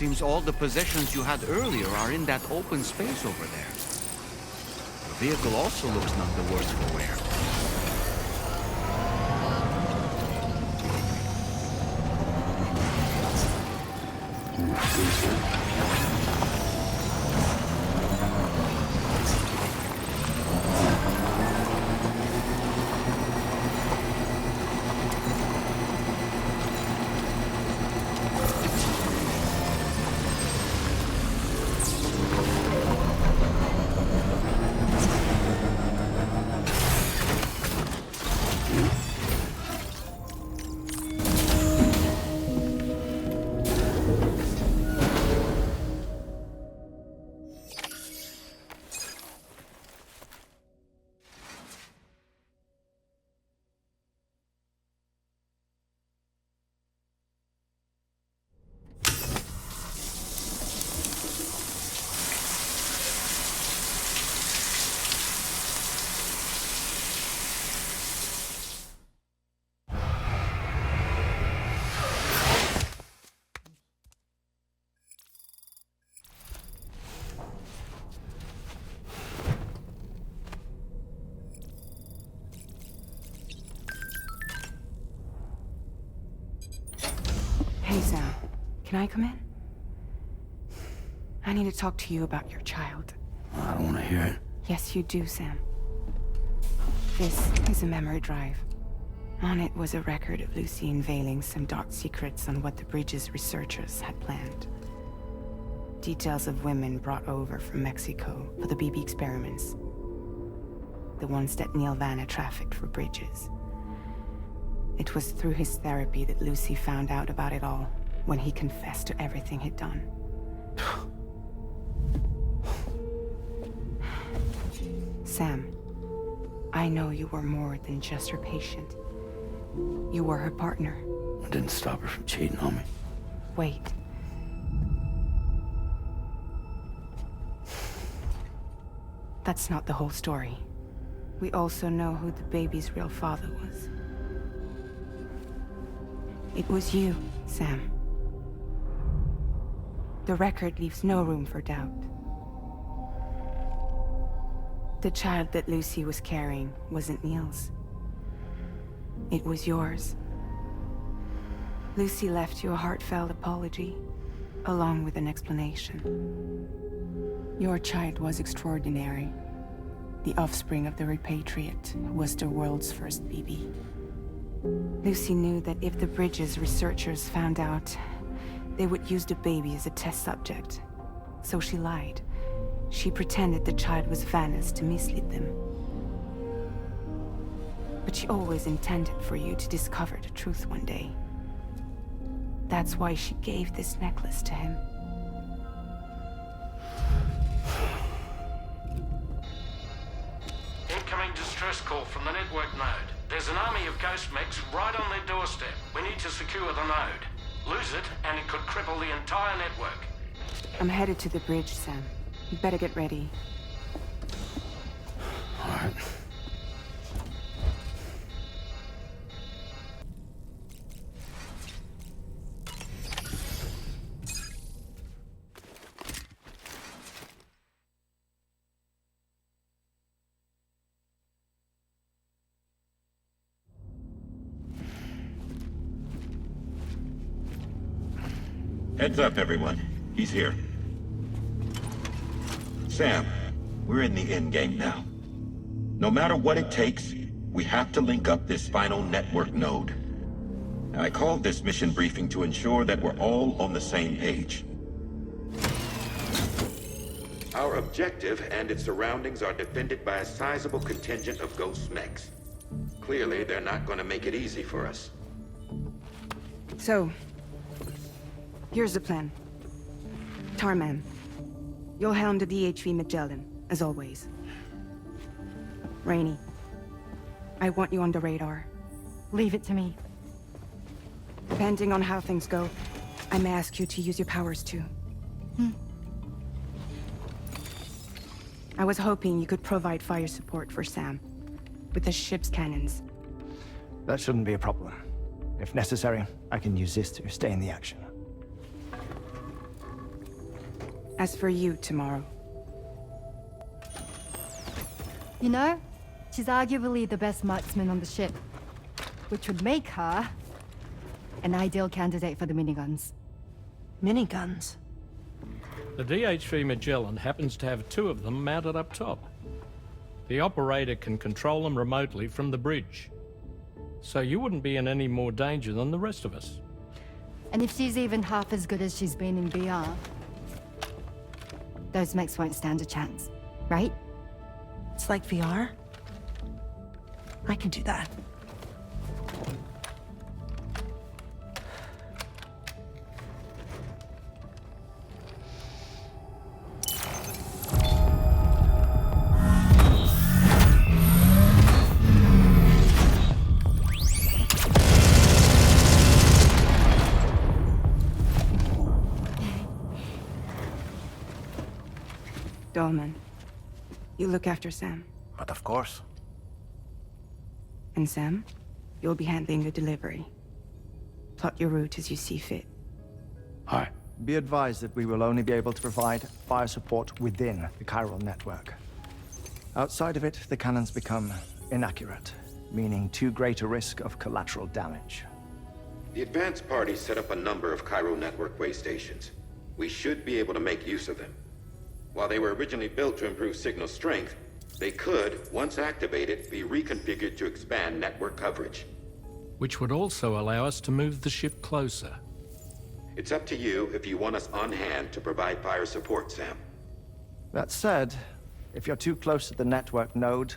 Seems all the possessions you had earlier are in that open space over there. The vehicle also looks none the worse for wear. Hey, Sam. Can I come in? I need to talk to you about your child. I don't want to hear it. Yes, you do, Sam. This is a memory drive. On it was a record of Lucy unveiling some dark secrets on what the Bridges researchers had planned. Details of women brought over from Mexico for the BB experiments. The ones that Neil Vanna trafficked for Bridges. It was through his therapy that Lucy found out about it all, when he confessed to everything he'd done. Sam, I know you were more than just her patient. You were her partner. I didn't stop her from cheating on me. Wait. That's not the whole story. We also know who the baby's real father was. It was you, Sam. The record leaves no room for doubt. The child that Lucy was carrying wasn't Neil's. It was yours. Lucy left you a heartfelt apology, along with an explanation. Your child was extraordinary. The offspring of the repatriate who was the world's first BB. Lucy knew that if the Bridges researchers found out, they would use the baby as a test subject. So she lied. She pretended the child was Vanna's to mislead them. But she always intended for you to discover the truth one day. That's why she gave this necklace to him. Incoming distress call from the network node. There's an army of ghost mechs right on their doorstep. We need to secure the node. Lose it, and it could cripple the entire network. I'm headed to the bridge, Sam. You better get ready. All right. Heads up, everyone. He's here. Sam, we're in the endgame now. No matter what it takes, we have to link up this final network node. I called this mission briefing to ensure that we're all on the same page. Our objective and its surroundings are defended by a sizable contingent of ghost mechs. Clearly, they're not going to make it easy for us. So, here's the plan. Tarman, you'll helm the DHV Magellan, as always. Rainey, I want you on the radar. Leave it to me. Depending on how things go, I may ask you to use your powers too. I was hoping you could provide fire support for Sam, with the ship's cannons. That shouldn't be a problem. If necessary, I can use this to stay in the action. As for you, tomorrow, You know, she's arguably the best marksman on the ship, which would make her an ideal candidate for the miniguns. Miniguns? The DHV Magellan happens to have 2 of them mounted up top. The operator can control them remotely from the bridge. So you wouldn't be in any more danger than the rest of us. And if she's even half as good as she's been in VR, those mechs won't stand a chance, right? It's like VR? I can do that. Dolman, you look after Sam. But of course. And Sam, you'll be handling the delivery. Plot your route as you see fit. All right. Be advised that we will only be able to provide fire support within the chiral network. Outside of it, the cannons become inaccurate, meaning too great a risk of collateral damage. The advanced party set up a number of chiral network way stations. We should be able to make use of them. While they were originally built to improve signal strength, they could, once activated, be reconfigured to expand network coverage. Which would also allow us to move the ship closer. It's up to you if you want us on hand to provide fire support, Sam. That said, if you're too close to the network node,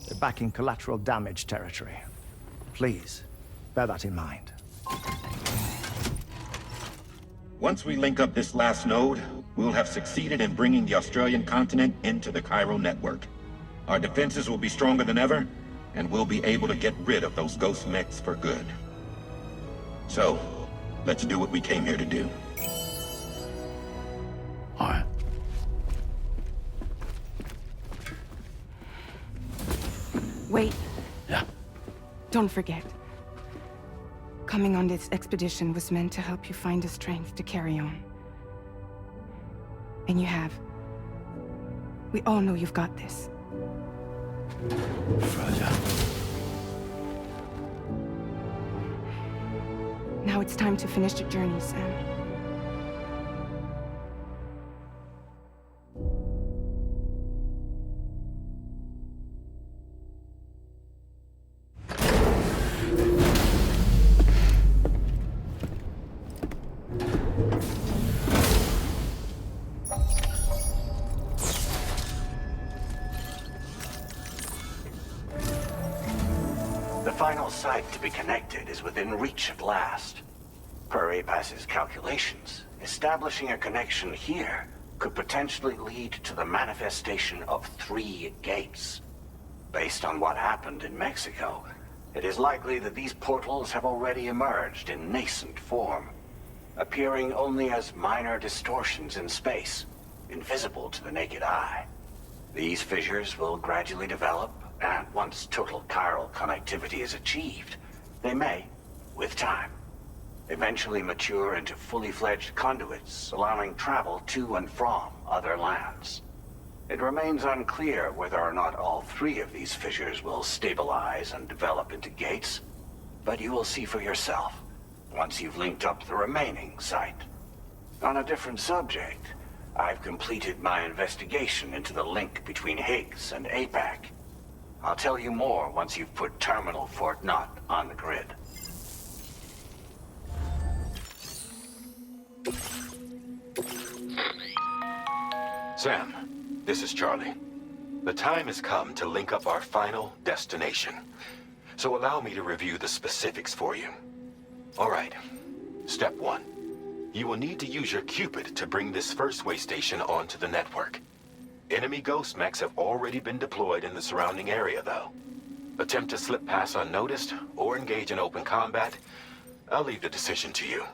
they're back in collateral damage territory. Please, bear that in mind. Once we link up this last node, we'll have succeeded in bringing the Australian continent into the chiral network. Our defenses will be stronger than ever, and we'll be able to get rid of those ghost mechs for good. So, let's do what we came here to do. All right. Wait, Yeah. don't forget. Coming on this expedition was meant to help you find the strength to carry on. And you have. We all know you've got this. Roger. Now it's time to finish the journey, Sam. The final site to be connected is within reach at last. Per APAS's calculations, establishing a connection here could potentially lead to the manifestation of 3 gates. Based on what happened in Mexico, it is likely that these portals have already emerged in nascent form, appearing only as minor distortions in space, invisible to the naked eye. These fissures will gradually develop, and once total chiral connectivity is achieved, they may, with time, eventually mature into fully fledged conduits, allowing travel to and from other lands. It remains unclear whether or not all 3 of these fissures will stabilize and develop into gates, but you will see for yourself once you've linked up the remaining site. On a different subject, I've completed my investigation into the link between Higgs and APAC. I'll tell you more once you've put Terminal Fort Knott on the grid. Sam, this is Charlie. The time has come to link up our final destination. So allow me to review the specifics for you. All right. Step 1. You will need to use your Cupid to bring this first way station onto the network. Enemy ghost mechs have already been deployed in the surrounding area, though. Attempt to slip past unnoticed or engage in open combat, I'll leave the decision to you.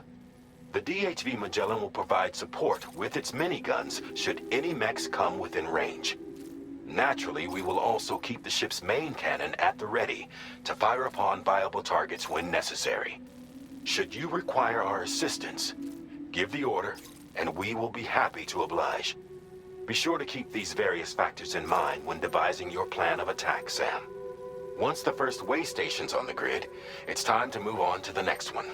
The DHV Magellan will provide support with its miniguns should any mechs come within range. Naturally, we will also keep the ship's main cannon at the ready to fire upon viable targets when necessary. Should you require our assistance, give the order, and we will be happy to oblige. Be sure to keep these various factors in mind when devising your plan of attack, Sam. Once the first way station's on the grid, it's time to move on to the next one.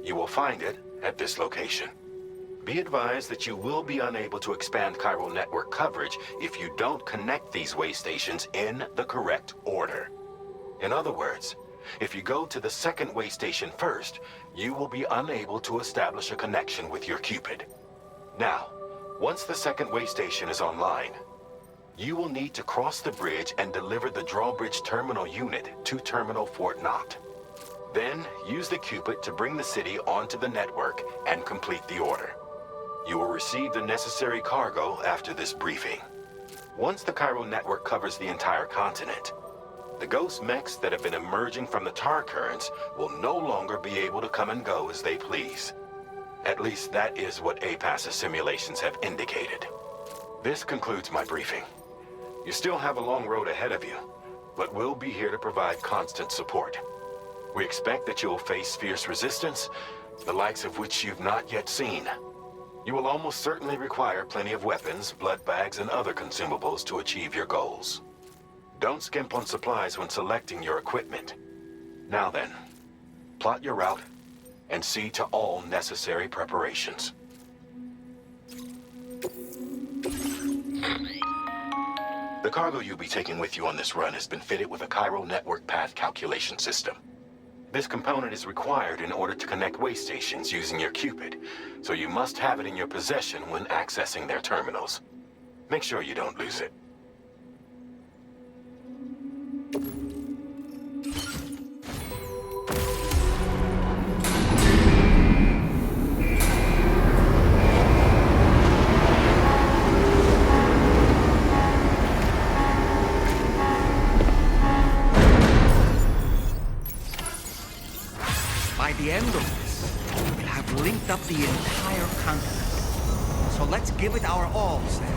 You will find it at this location. Be advised that you will be unable to expand chiral network coverage if you don't connect these way stations in the correct order. In other words, if you go to the second way station first, you will be unable to establish a connection with your Cupid. Now, once the second way station is online, you will need to cross the bridge and deliver the drawbridge terminal unit to Terminal Fort Knott. Then, use the Cupid to bring the city onto the network and complete the order. You will receive the necessary cargo after this briefing. Once the chiral network covers the entire continent, the ghost mechs that have been emerging from the tar currents will no longer be able to come and go as they please. At least that is what APAS's simulations have indicated. This concludes my briefing. You still have a long road ahead of you, but we'll be here to provide constant support. We expect that you'll face fierce resistance, the likes of which you've not yet seen. You will almost certainly require plenty of weapons, blood bags, and other consumables to achieve your goals. Don't skimp on supplies when selecting your equipment. Now then, plot your route and see to all necessary preparations. The cargo you'll be taking with you on this run has been fitted with a chiral network path calculation system. This component is required in order to connect way stations using your Cupid, so you must have it in your possession when accessing their terminals. Make sure you don't lose it. By the end of this, we'll have linked up the entire continent. So let's give it our all, Sam.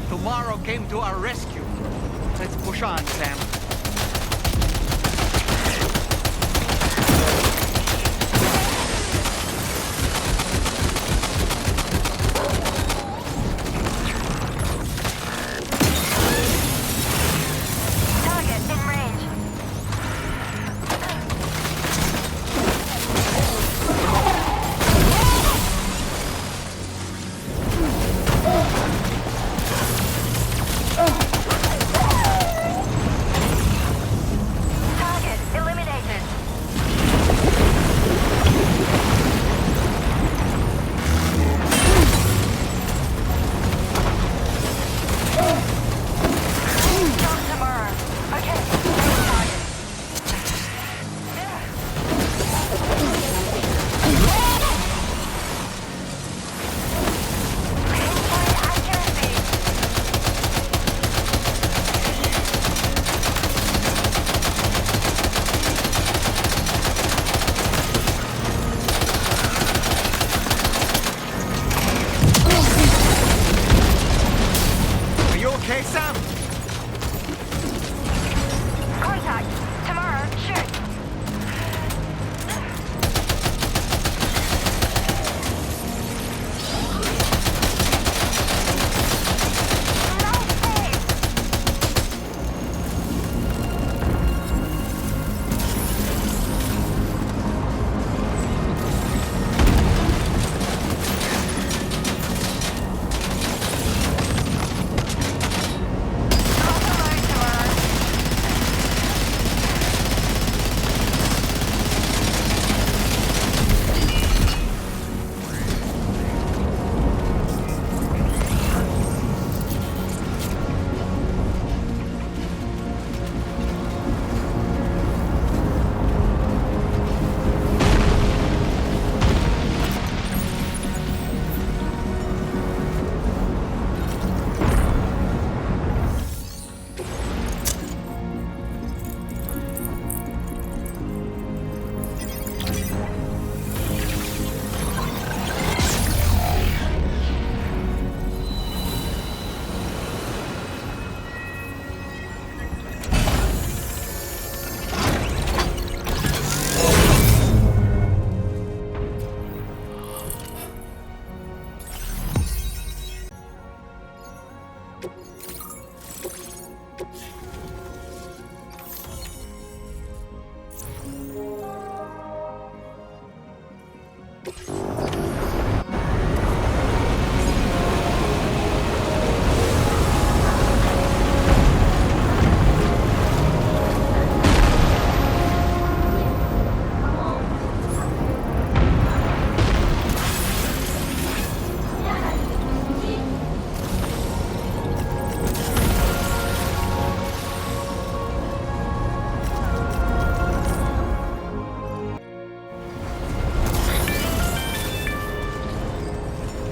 Tomorrow came to our rescue. Let's push on, Sam. Target in range.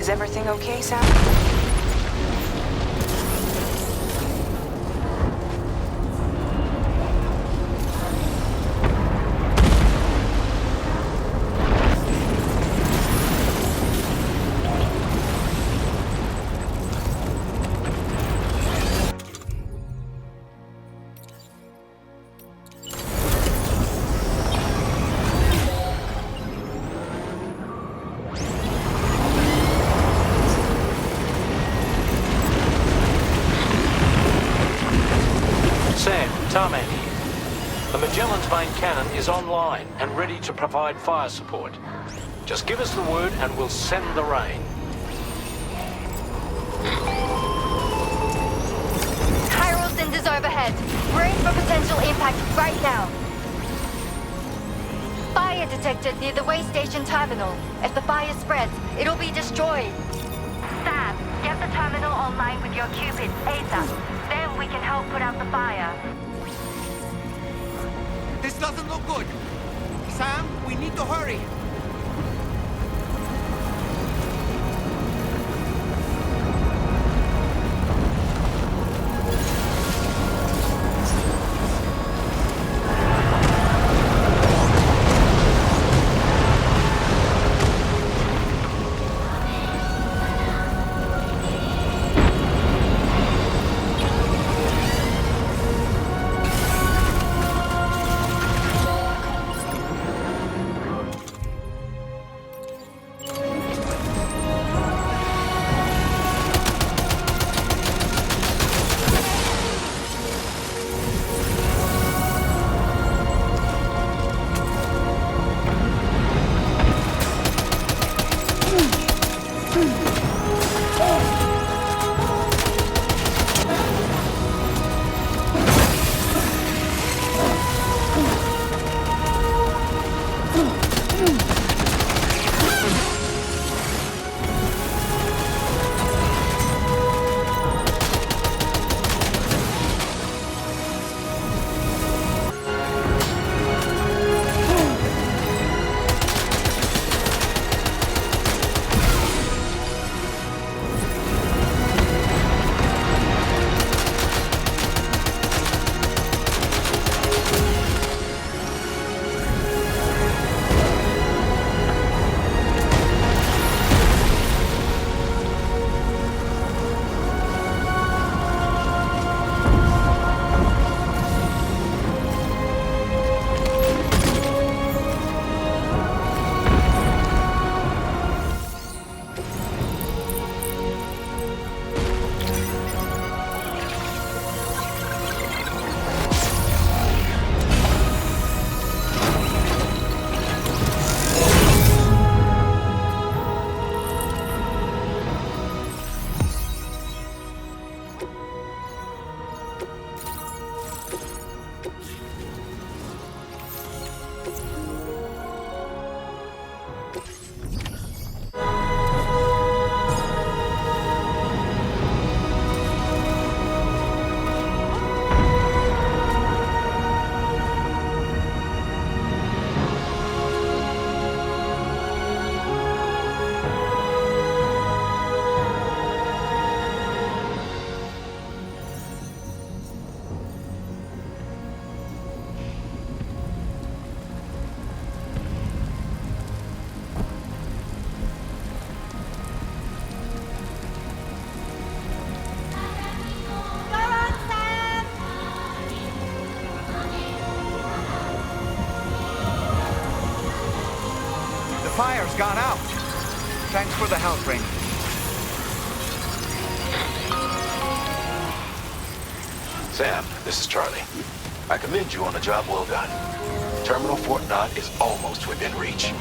Is everything okay, Sam? Tarman here. The Magellan's main cannon is online and ready to provide fire support. Just give us the word and we'll send the rain. Chiral cinders overhead. Brace for potential impact right now. Fire detected near the way station terminal. If the fire spreads, it'll be destroyed. Sam, get the terminal online with your Cupids ASAP. Then we can help put out the fire. This doesn't look good. Sam, we need to hurry. Fire's gone out. Thanks for the help, Rain. Sam, this is Charlie. I commend you on a job well done. Terminal Fort Knott is almost within reach.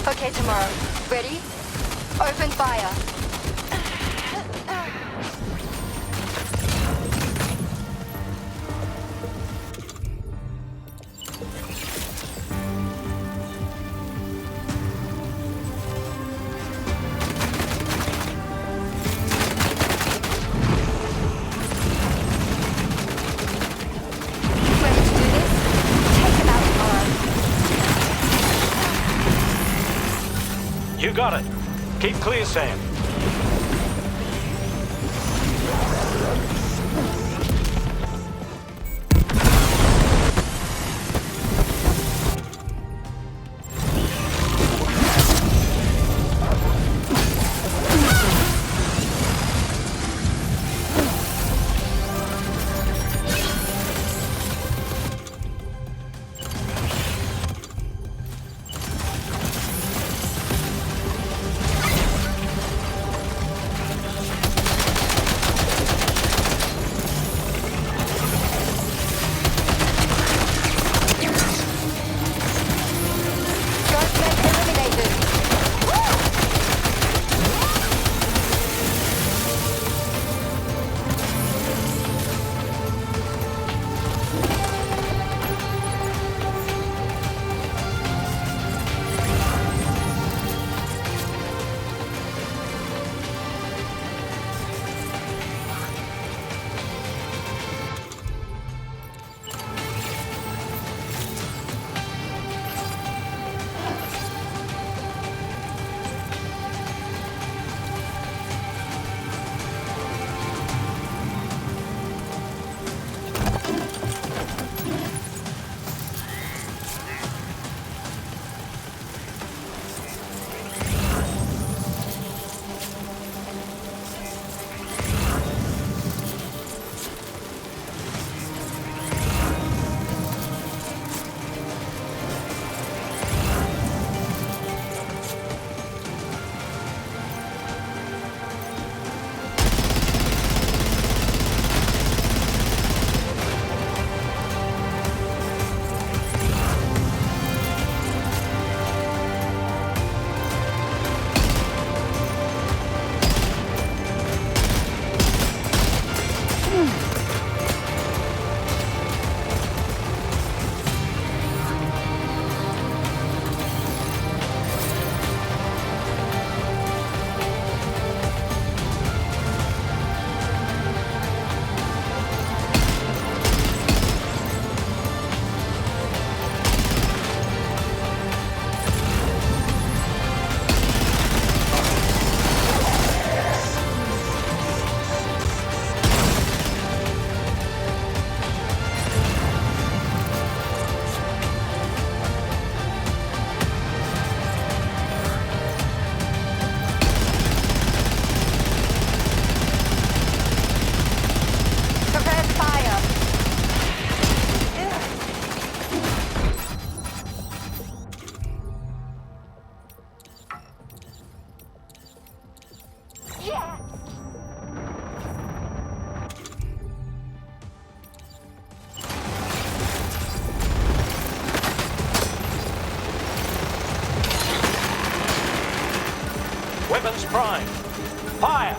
Okay, tomorrow. Ready? Open fire. Ready to do this? Take him out tomorrow. You got it. Keep clear, Sam. Gunmen eliminated. Prepare fire. Yeah. Weapons prime. Fire!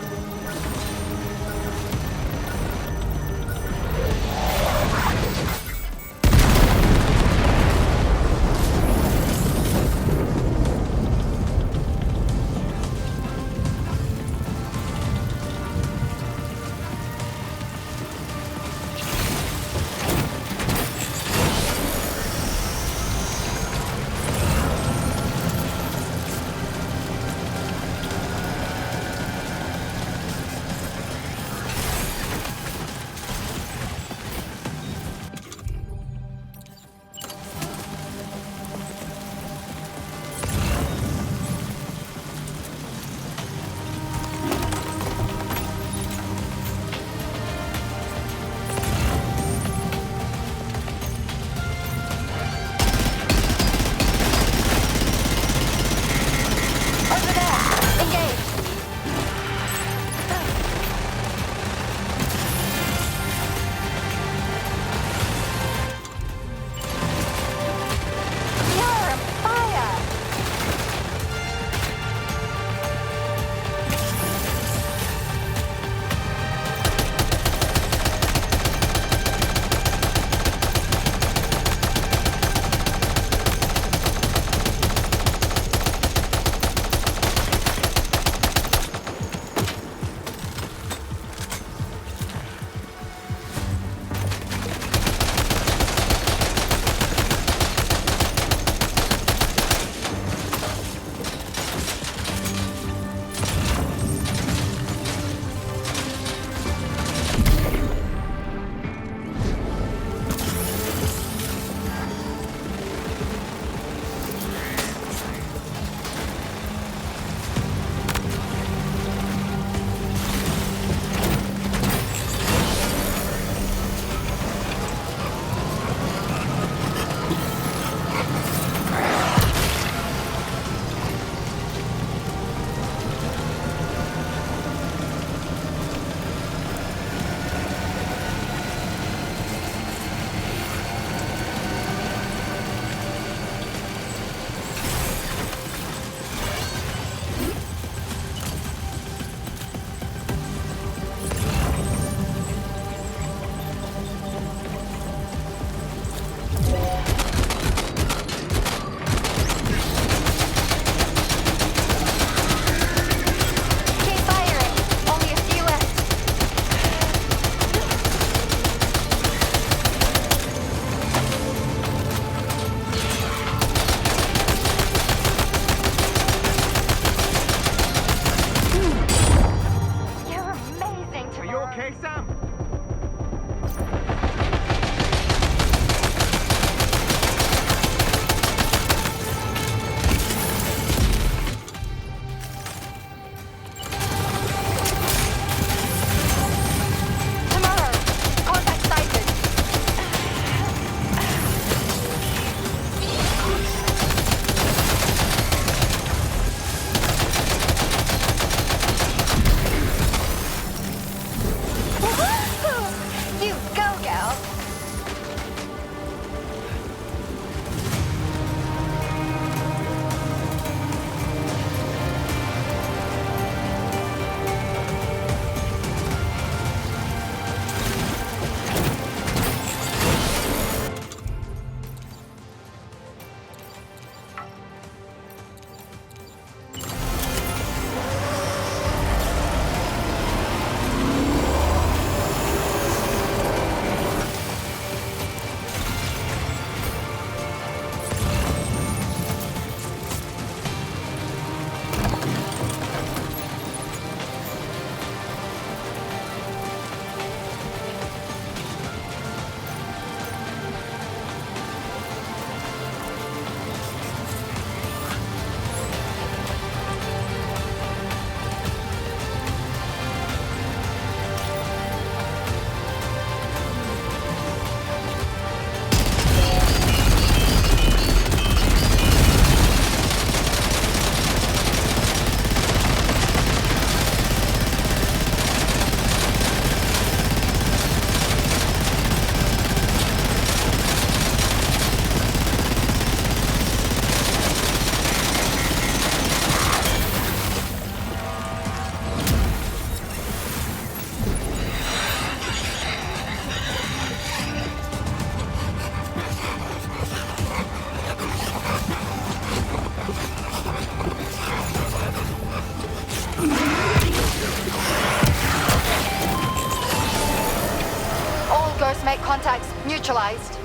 contacts neutralized.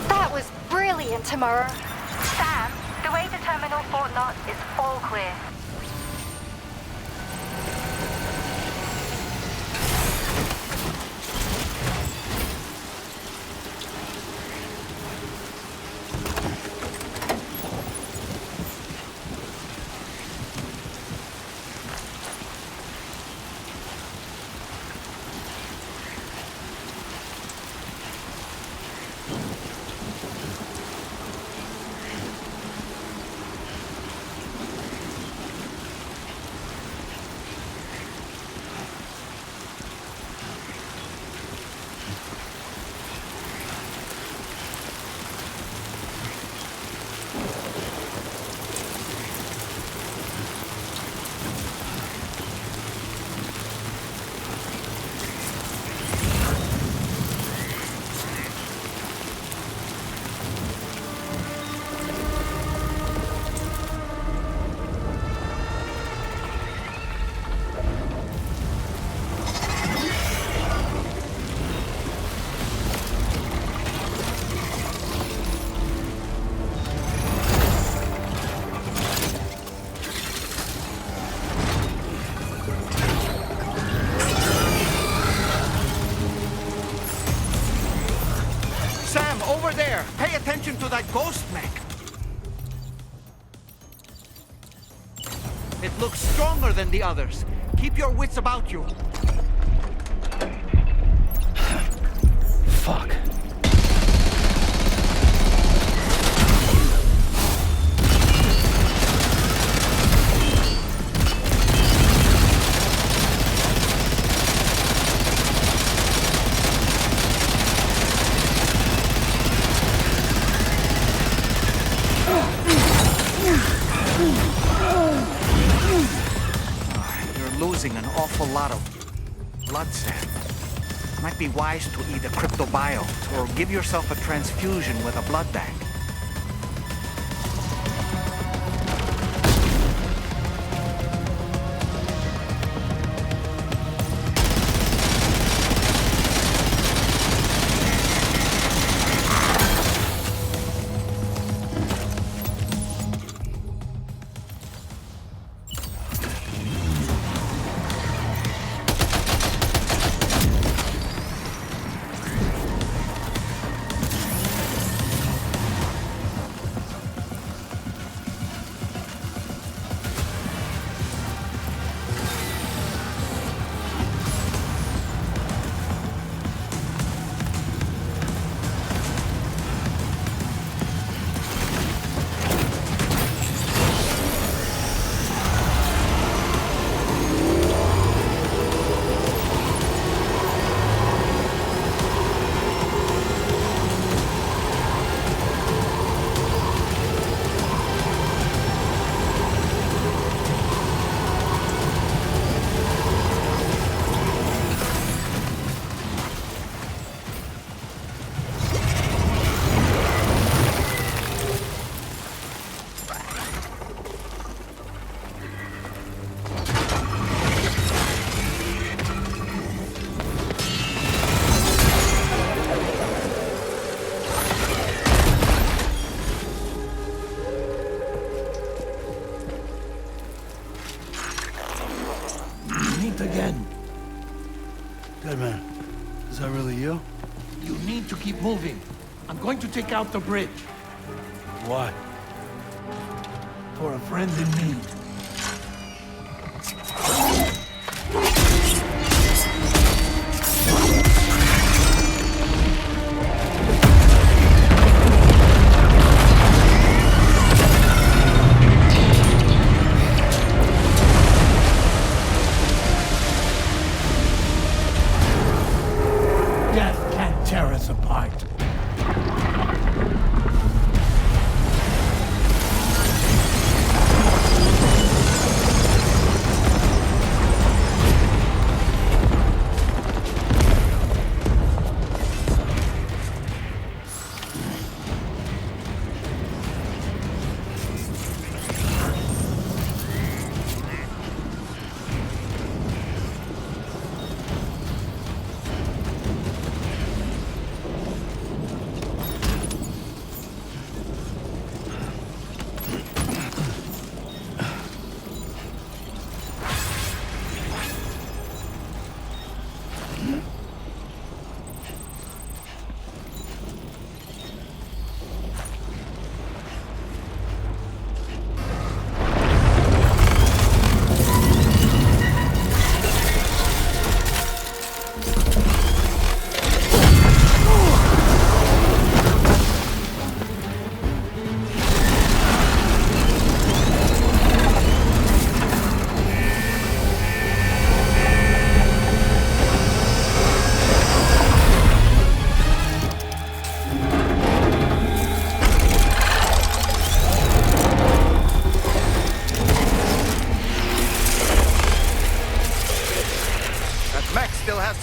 That was brilliant, Tamura. Sam, the way to Terminal Fort Knott is all clear. Sam, over there! Pay attention to that ghost mech! It looks stronger than the others. Keep your wits about you. Fuck. You're losing an awful lot of blood, Sam. Might be wise to eat a cryptobiote or give yourself a transfusion with a blood bank. Again. Deadman, is that really you? You need to keep moving. I'm going to take out the bridge. Why? For a friend in need. Death can't tear us apart.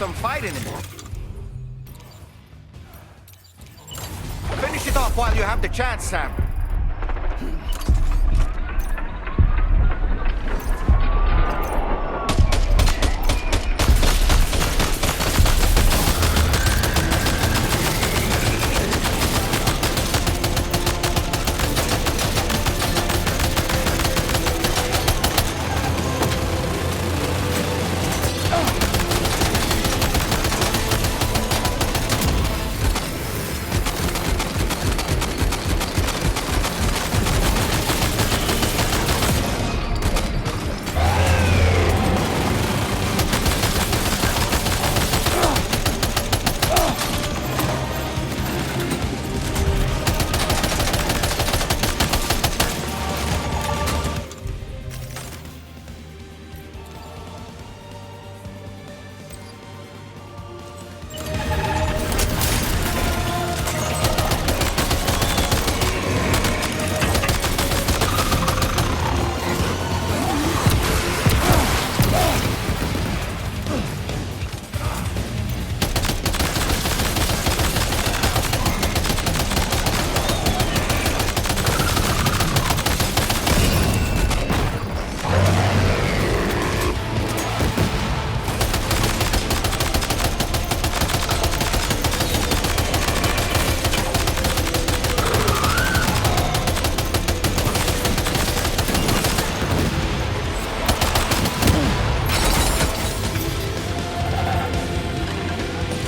some fight in him. Finish it off while you have the chance, Sam.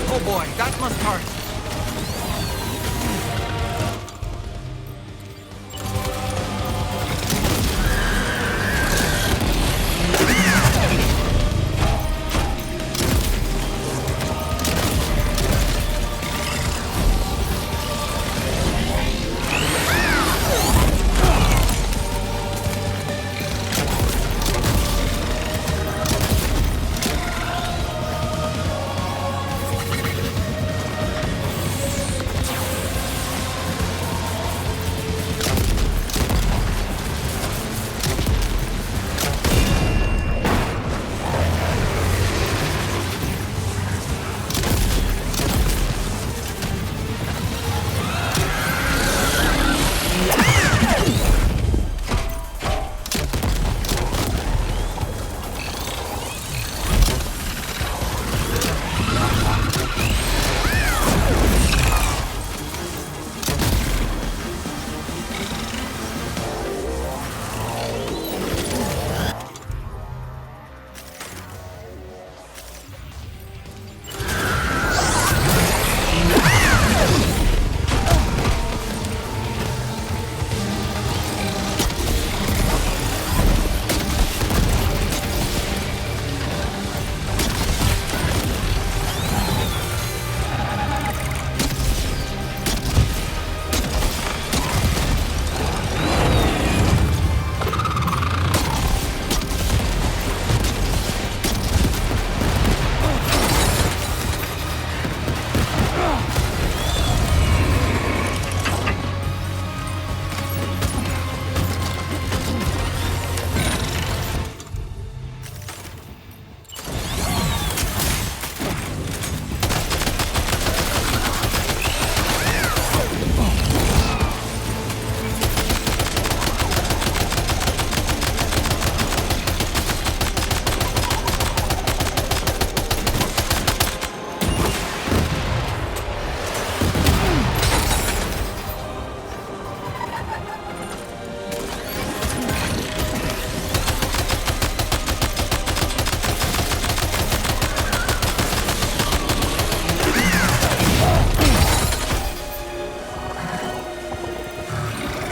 Oh boy, that must hurt.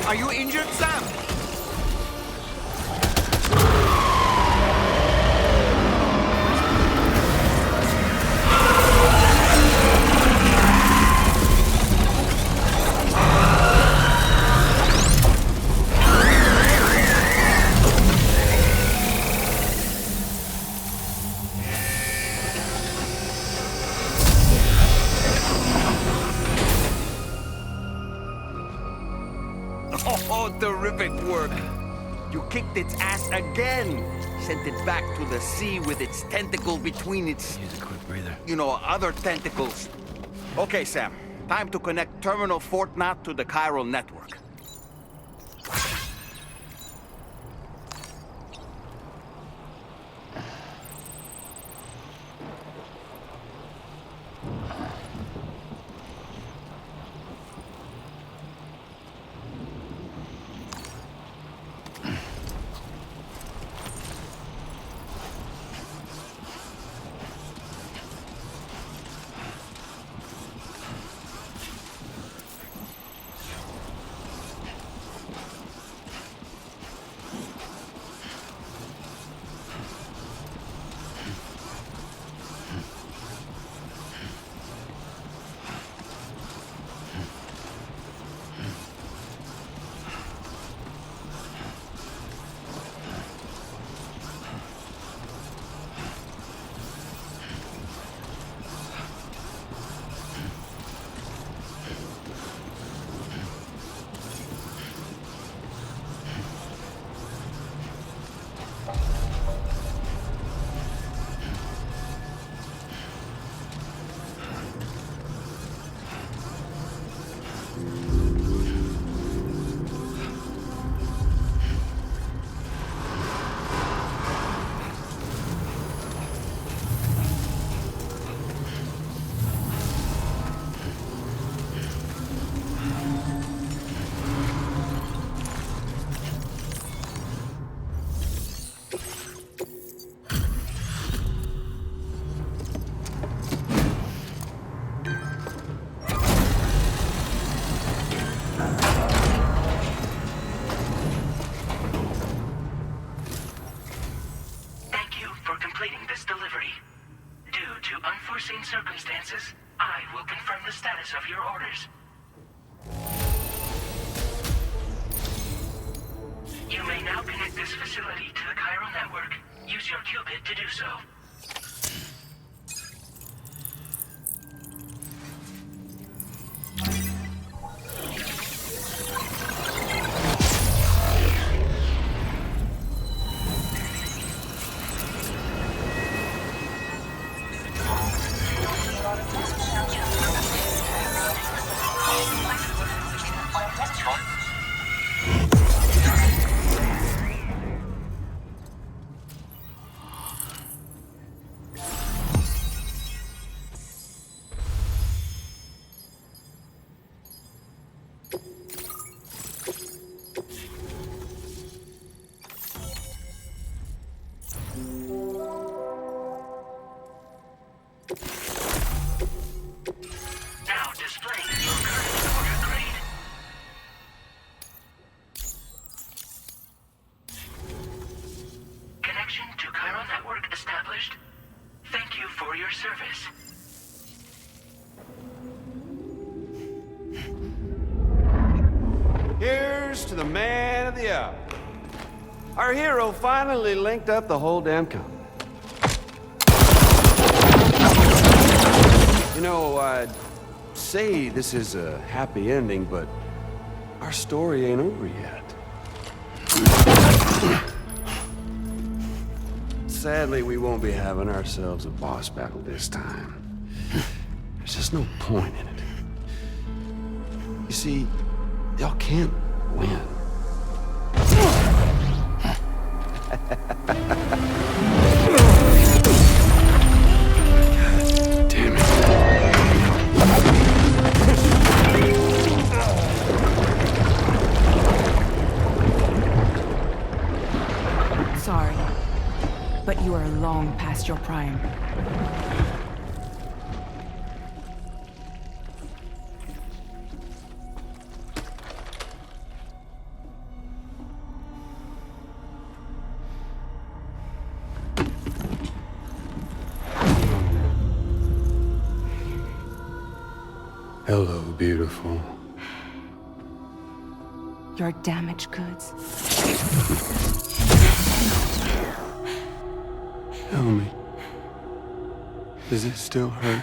Are you injured, Sam? Oh, terrific work. You kicked its ass again. Sent it back to the sea with its tentacle between its... He's a quick breather. You know, other tentacles. Okay, Sam. Time to connect Terminal Fort Knot to the chiral network. Circumstances, I will confirm the status of your orders. You may now connect this facility to the chiral network. Use your qubit to do so. Here's to the man of the hour. Our hero finally linked up the whole damn company. You know, I'd say this is a happy ending, but our story ain't over yet. Sadly, we won't be having ourselves a boss battle this time. There's just no point in it. You see, y'all can't win. Damn it. Sorry, but you are long past your prime. Hello, beautiful. Your damaged goods. Tell me, does it still hurt?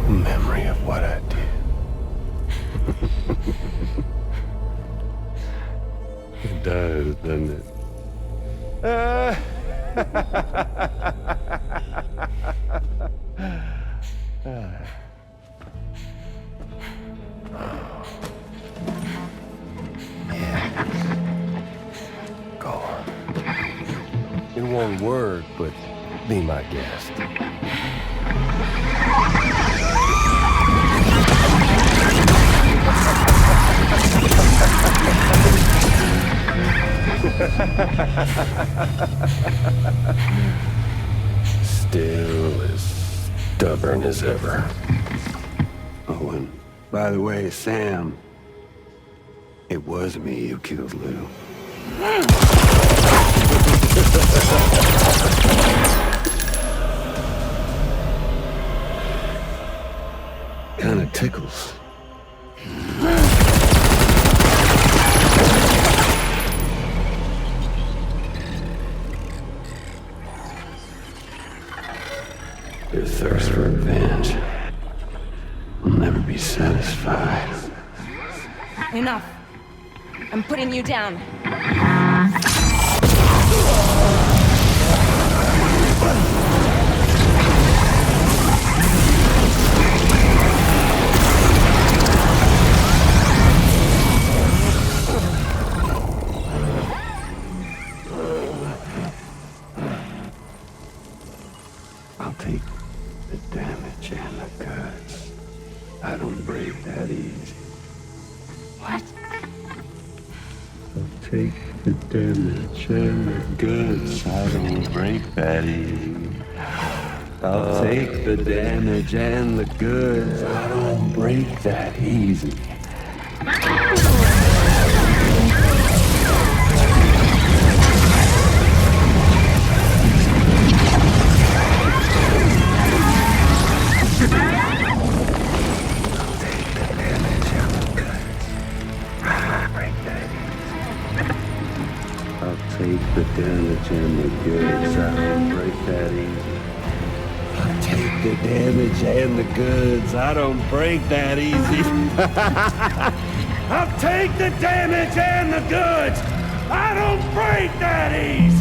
Memory of what I did. doesn't it? Go. In one word, but be my guest. Still as stubborn as ever. Oh, and by the way, Sam, it was me who killed Lou. Kinda tickles. Your thirst for revenge will never be satisfied. Enough. I'm putting you down. I'll take the damage and the goods. I don't break that easy. What? I'll take the damage and the goods. I don't break that easy. I'll take the damage and the goods. I don't break that easy. Take the damage and the goods. I don't break that easy. I'll take the damage and the goods. I don't break that easy. I'll take the damage and the goods. I don't break that easy.